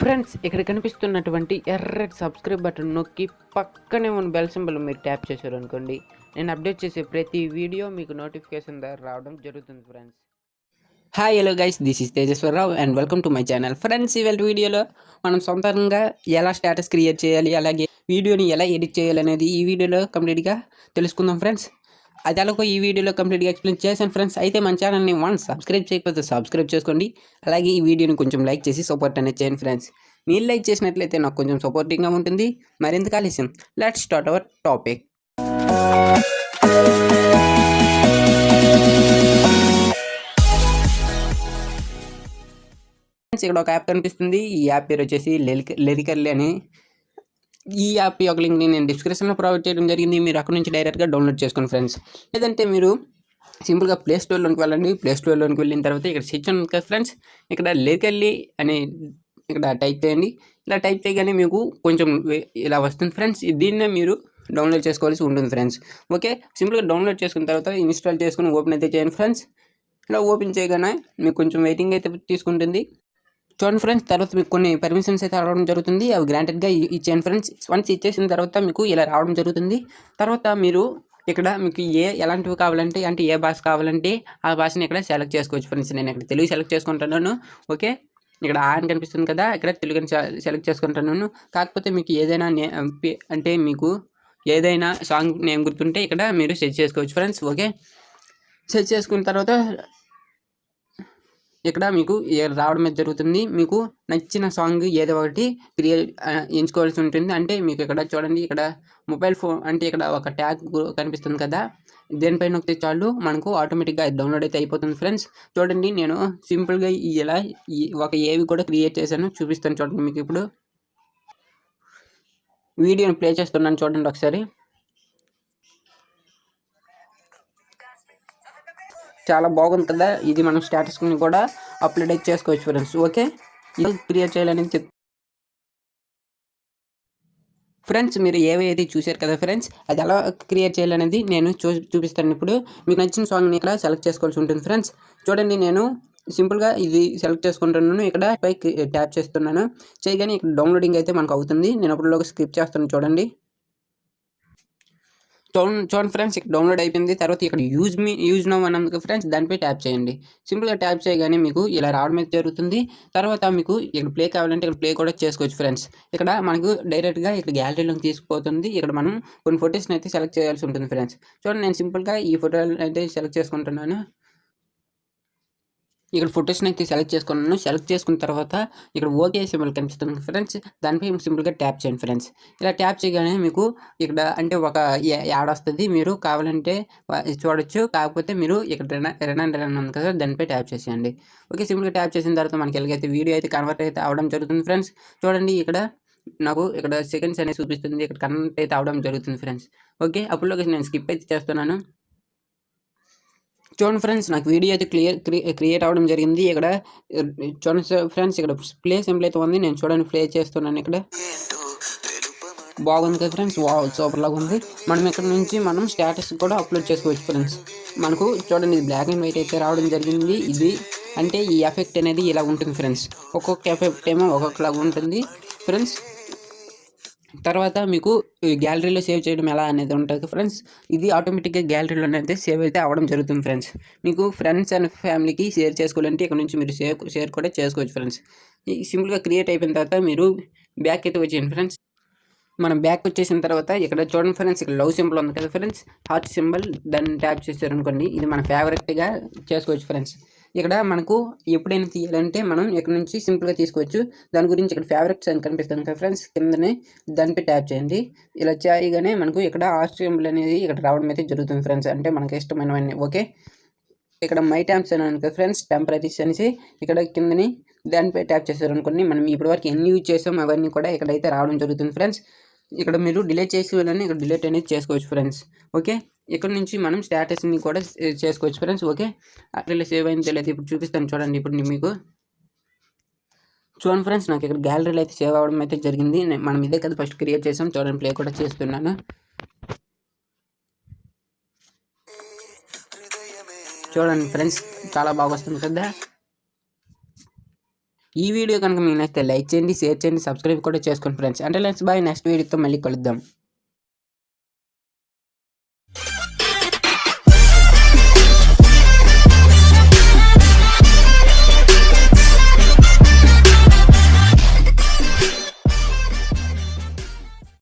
Friends, ఇక్కడ కనిపిస్తున్నటువంటి ఎర్రటి సబ్స్క్రైబ్ బటన్ నొక్కి పక్కనే ఉన్న బెల్ సింబల్ మీరు ట్యాప్ చేశారు అనుకోండి, నేను అప్డేట్ చేసే ప్రతి వీడియో మీకు నోటిఫికేషన్ ద్వారా రావడం జరుగుతుంది friends. Hi hello guys, this is Tejaswararao and welcome to my channel. Friends, ఇవాళ వీడియోలో మనం సొంతంగా ఎలా స్టేటస్ క్రియేట్ చేయాలి, అలాగే వీడియోని ఎలా ఎడిట్ చేయాలి అనేది ఈ వీడియోలో కంప్లీట్గా తెలుసుకుందాం ఫ్రెండ్స్. అది అలాగో ఈ వీడియోలో కంప్లీట్గా ఎక్స్ప్లెయిన్ చేశాను ఫ్రెండ్స్. అయితే మన ఛానల్ని సబ్స్క్రైబ్ చేయకపోతే సబ్స్క్రైబ్ చేసుకోండి. అలాగే ఈ వీడియోని కొంచెం లైక్ చేసి సపోర్ట్ అనేది చేయండి ఫ్రెండ్స్. మీరు లైక్ చేసినట్లయితే నాకు కొంచెం సపోర్టింగ్గా ఉంటుంది. మరింత ఆలస్యం, లెట్స్ స్టార్ట్ అవర్ టాపిక్. ఇక్కడ ఒక యాప్ కనిపిస్తుంది. ఈ యాప్ పేరు వచ్చేసి లిరికల్లీ అని. ఈ యాప్ యొక్క లింక్ని నేను డిస్క్రిప్షన్లో ప్రొవైడ్ చేయడం జరిగింది. మీరు అక్కడ నుంచి డైరెక్ట్గా డౌన్లోడ్ చేసుకోండి ఫ్రెండ్స్. లేదంటే మీరు సింపుల్గా ప్లే స్టోర్లోకి వెళ్ళండి. ప్లే స్టోర్లోకి వెళ్ళిన తర్వాత ఇక్కడ సెర్చ్ ఉంది కదా ఫ్రెండ్స్, ఇక్కడ లిరికల్లీ అని ఇక్కడ టైప్ చేయండి. ఇలా టైప్ చేయగానే మీకు కొంచెం ఇలా వస్తుంది ఫ్రెండ్స్. దీన్నే మీరు డౌన్లోడ్ చేసుకోవాల్సి ఉంటుంది ఫ్రెండ్స్. ఓకే, సింపుల్గా డౌన్లోడ్ చేసుకున్న తర్వాత ఇన్స్టాల్ చేసుకుని ఓపెన్ అయితే చేయండి ఫ్రెండ్స్. ఇలా ఓపెన్ చేయగానే మీకు కొంచెం వెయిటింగ్ అయితే తీసుకుంటుంది. చూడండి ఫ్రెండ్స్, తర్వాత మీకు కొన్ని పర్మిషన్స్ అయితే రావడం జరుగుతుంది. అవి గ్రాంటెడ్గా ఇచ్చేయండి ఫ్రెండ్స్. వన్స్ ఇచ్చేసిన తర్వాత మీకు ఇలా రావడం జరుగుతుంది. తర్వాత మీరు ఇక్కడ మీకు ఎలాంటివి కావాలంటే, అంటే ఏ భాష కావాలంటే ఆ భాషని ఇక్కడ సెలెక్ట్ చేసుకోవచ్చు ఫ్రెండ్స్. నేను ఇక్కడ తెలుగు సెలెక్ట్ చేసుకుంటున్నాను. ఓకే, ఇక్కడ అని కనిపిస్తుంది కదా, ఇక్కడ తెలుగుని సెలెక్ట్ చేసుకుంటున్నాను. కాకపోతే మీకు ఏదైనా అంటే మీకు ఏదైనా సాంగ్ నేమ్ గుర్తుంటే ఇక్కడ మీరు సెర్చ్ చేసుకోవచ్చు ఫ్రెండ్స్. ఓకే, సెర్చ్ చేసుకున్న తర్వాత ఇక్కడ మీకు రావడం మీద జరుగుతుంది. మీకు నచ్చిన సాంగ్ ఏదో ఒకటి ఎంచుకోవాల్సి ఉంటుంది. అంటే మీకు ఇక్కడ చూడండి, ఇక్కడ మొబైల్ ఫోన్ అంటే ఇక్కడ ఒక ట్యాగ్ కనిపిస్తుంది కదా, దేనిపైన నొక్కితే చాలు మనకు ఆటోమేటిక్గా డౌన్లోడ్ అయితే అయిపోతుంది ఫ్రెండ్స్. చూడండి, నేను సింపుల్గా ఇలా ఒక ఏవి కూడా క్రియేట్ చేశాను, చూపిస్తాను చూడండి. మీకు ఇప్పుడు వీడియోని ప్లే చేస్తున్నాను, చూడండి ఒకసారి. చాలా బాగుంది కదా. ఇది మనం స్టేటస్ని కూడా అప్లోడ్ అయితే చేసుకోవచ్చు ఫ్రెండ్స్. ఓకే, ఇది క్రియేట్ చేయాలనేది ఫ్రెండ్స్, మీరు ఏవైతే చూశారు కదా ఫ్రెండ్స్, అది ఎలా క్రియేట్ చేయాలనేది నేను చూపిస్తాను ఇప్పుడు. మీకు నచ్చిన సాంగ్ని ఇక్కడ సెలెక్ట్ చేసుకోవాల్సి ఉంటుంది ఫ్రెండ్స్. చూడండి, నేను సింపుల్గా ఇది సెలెక్ట్ చేసుకుంటున్నాను. ఇక్కడ పై ట్యాప్ చేస్తున్నాను. చేయగానే ఇక్కడ డౌన్లోడింగ్ అయితే మనకు అవుతుంది. నేను అప్పుడులోకి స్కిప్ చేస్తాను చూడండి. చూడండి ఫ్రెండ్స్, ఇక్కడ డౌన్లోడ్ అయిపోయింది. తర్వాత ఇక్కడ యూజ్ నౌ అన్నందుకు ఫ్రెండ్స్ దానిపై ట్యాప్ చేయండి. సింపుల్గా ట్యాప్ చేయగానే మీకు ఇలా రావడం అయితే జరుగుతుంది. తర్వాత మీకు ఇక్కడ ప్లే కావాలంటే ఇక్కడ ప్లే కూడా చేసుకోవచ్చు ఫ్రెండ్స్. ఇక్కడ మనకు డైరెక్ట్గా ఇక్కడ గ్యాలరీలోకి తీసుకుపోతుంది. ఇక్కడ మనం కొన్ని ఫొటోస్ని అయితే సెలెక్ట్ చేయాల్సి ఉంటుంది ఫ్రెండ్స్. చూడండి, నేను సింపుల్గా ఈ ఫోటోలు అయితే సెలెక్ట్ చేసుకుంటున్నాను. ఇక్కడ ఫొటోస్ని అయితే సెలెక్ట్ చేసుకున్నాను. సెలెక్ట్ చేసుకున్న తర్వాత ఇక్కడ ఓకే సింబల్ కనిపిస్తుంది ఫ్రెండ్స్, దానిపై సింపుల్గా ట్యాప్ చేయండి ఫ్రెండ్స్. ఇలా ట్యాప్ చేయగానే మీకు ఇక్కడ అంటే ఒక యాడ్ వస్తుంది, మీరు కావాలంటే చూడొచ్చు. కాకపోతే మీరు ఇక్కడ రన్ ఉంది కదా, దానిపై ట్యాప్ చేసేయండి. ఓకే, సింపుల్గా ట్యాప్ చేసిన తర్వాత మనకి ఎలాగైతే వీడియో అయితే కన్వర్ట్ అయితే అవడం జరుగుతుంది ఫ్రెండ్స్. చూడండి, ఇక్కడ నాకు ఇక్కడ సెకండ్స్ అనేది చూపిస్తుంది, ఇక్కడ కన్వర్ట్ అయితే అవడం జరుగుతుంది ఫ్రెండ్స్. ఓకే, అప్పుడులోకి నేను స్కిప్ అయితే చేస్తున్నాను. చూడండి ఫ్రెండ్స్, నాకు వీడియో అయితే క్రియేట్ అవ్వడం జరిగింది. ఇక్కడ చూడండి ఫ్రెండ్స్, ఇక్కడ ప్లే సింబల్ అయితే ఉంది. నేను చూడండి ప్లే చేస్తున్నాను. ఇక్కడ బాగుంది కదా ఫ్రెండ్స్, సూపర్ లాగా ఉంది. మనం ఇక్కడ నుంచి మనం స్టేటస్ కూడా అప్లోడ్ చేసుకోవచ్చు ఫ్రెండ్స్. మనకు చూడండి, ఇది బ్లాక్ అండ్ వైట్ అయితే రావడం జరిగింది. ఇది అంటే ఈ ఎఫెక్ట్ అనేది ఇలా ఉంటుంది ఫ్రెండ్స్. ఒక్కొక్క ఎఫెక్ట్ ఏమో ఒక్కొక్కలాగా ఉంటుంది ఫ్రెండ్స్. తర్వాత మీకు గ్యాలరీలో సేవ్ చేయడం ఎలా అనేది ఉంటుంది ఫ్రెండ్స్. ఇది ఆటోమేటిక్గా గ్యాలరీలో అయితే సేవ్ అయితే అవ్వడం జరుగుతుంది ఫ్రెండ్స్. మీకు ఫ్రెండ్స్ అండ్ ఫ్యామిలీకి షేర్ చేసుకోవాలంటే ఇక్కడ నుంచి మీరు షేర్ కూడా చేసుకోవచ్చు ఫ్రెండ్స్. సింపుల్గా క్రియేట్ అయిపోయిన తర్వాత మీరు బ్యాక్ అయితే వచ్చేయండి ఫ్రెండ్స్. మనం బ్యాక్ వచ్చేసిన తర్వాత ఇక్కడ చూడండి ఫ్రెండ్స్, ఇక్కడ లవ్ సింబల్ ఉంది కదా ఫ్రెండ్స్, హార్ట్ సింబల్, దాన్ని ట్యాప్ చేశారనుకోండి, ఇది మన ఫేవరెట్గా చేసుకోవచ్చు ఫ్రెండ్స్. ఇక్కడ మనకు ఎప్పుడైనా తీయాలంటే మనం ఇక్కడ నుంచి సింపుల్గా తీసుకోవచ్చు. దాని గురించి ఇక్కడ ఫేవరెట్స్ అని కనిపిస్తుంది కదా ఫ్రెండ్స్, కిందనే దానిపై ట్యాప్ చేయండి. ఇలా చేయగానే మనకు ఇక్కడ హార్ట్ సింబల్ అనేది ఇక్కడ రావడం అయితే జరుగుతుంది ఫ్రెండ్స్, అంటే మనకి ఇష్టమైనవన్నీ. ఓకే, ఇక్కడ మై ట్యాప్స్ అని ఉంది కదా ఫ్రెండ్స్, టెంపరీస్ అనేసి ఇక్కడ కిందని దానిపై ట్యాప్ చేశారనుకోండి, మనం ఇప్పటివరకు ఎన్ని యూజ్ చేసాం అవన్నీ కూడా ఇక్కడైతే రావడం జరుగుతుంది ఫ్రెండ్స్. ఇక్కడ మీరు డిలీట్ చేసి వెళ్ళని ఇక్కడ డిలీట్ అనేది చేసుకోవచ్చు ఫ్రెండ్స్. ఓకే, ఇక్కడ నుంచి మనం స్టేటస్ని కూడా చేసుకోవచ్చు ఫ్రెండ్స్. ఓకే, అట్లా సేవ్ అయింది తెలియదు, ఇప్పుడు చూపిస్తాను చూడండి. ఇప్పుడు మీకు చూడండి ఫ్రెండ్స్, నాకు ఇక్కడ గ్యాలరీలో అయితే సేవ్ అవ్వడం అయితే జరిగింది. మనం ఇదే కదా ఫస్ట్ క్రియేట్ చేసాం. చూడండి, ప్లే కూడా చేస్తున్నాను. చూడండి ఫ్రెండ్స్, చాలా బాగా వస్తుంది కదా. ఈ వీడియో కనుక మీకు నచ్చితే లైక్ చేయండి, షేర్ చేయండి, సబ్స్క్రైబ్ కూడా చేసుకోండి ఫ్రెండ్స్. అంటే లెట్స్ బాయ్, నెక్స్ట్ వీడియోతో మళ్ళీ కలుద్దాం.